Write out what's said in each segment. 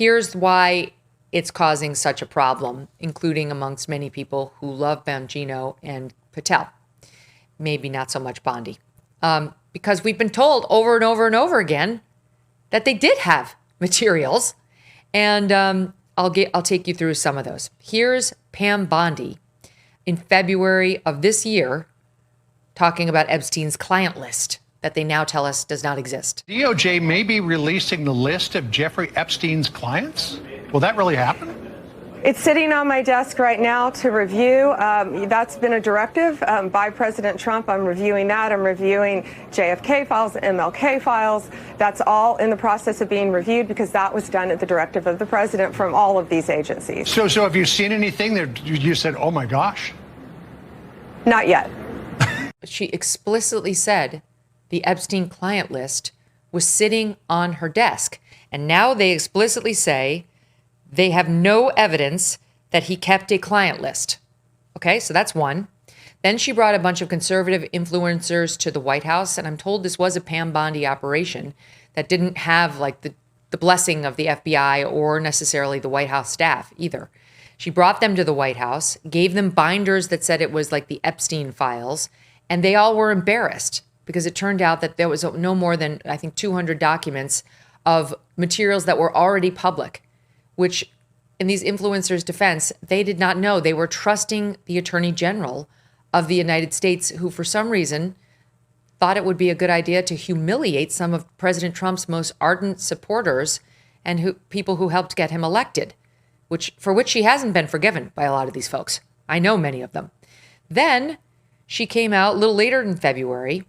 Here's why it's causing such a problem, including amongst many people who love Bongino and Patel. Maybe not so much Bondi. Because we've been told over and over and over again that they did have materials. And I'll take you through some of those. Here's Pam Bondi in February of this year talking about Epstein's client list that they now tell us does not exist. DOJ may be releasing the list of Jeffrey Epstein's clients. Will that really happen? It's sitting on my desk right now to review. That's been a directive by President Trump. I'm reviewing that. I'm reviewing JFK files, MLK files. That's all in the process of being reviewed because that was done at the directive of the president from all of these agencies. So have you seen anything that you said, oh my gosh? Not yet. She explicitly said the Epstein client list was sitting on her desk. And now they explicitly say they have no evidence that he kept a client list. Okay, so that's one. Then she brought a bunch of conservative influencers to the White House, and I'm told this was a Pam Bondi operation that didn't have like the blessing of the FBI or necessarily the White House staff either. She brought them to the White House, gave them binders that said it was like the Epstein files, and they all were embarrassed because it turned out that there was no more than, I think, 200 documents of materials that were already public, which in these influencers' defense, they did not know. They were trusting the Attorney General of the United States, who for some reason thought it would be a good idea to humiliate some of President Trump's most ardent supporters and people who helped get him elected, for which she hasn't been forgiven by a lot of these folks. I know many of them. Then she came out a little later in February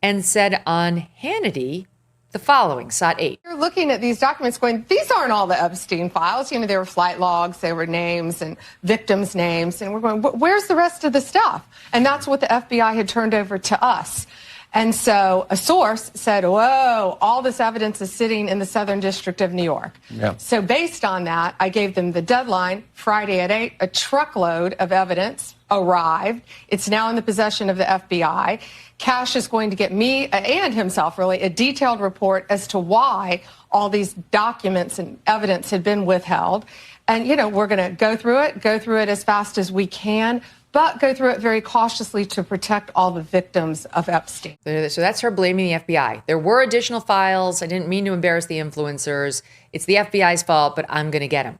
and said on Hannity the following, SOT 8. You're looking at these documents going, these aren't all the Epstein files. You know, there were flight logs, there were names and victims' names. And we're going, where's the rest of the stuff? And that's what the FBI had turned over to us. And so a source said, whoa, all this evidence is sitting in the Southern District of New York. Yeah. So based on that, I gave them the deadline, Friday at 8, a truckload of evidence arrived. It's now in the possession of the FBI. Cash is going to get me and himself, really, a detailed report as to why all these documents and evidence had been withheld. And, you know, we're going to go through it as fast as we can, but go through it very cautiously to protect all the victims of Epstein. So that's her blaming the FBI. There were additional files. I didn't mean to embarrass the influencers. It's the FBI's fault, but I'm going to get them.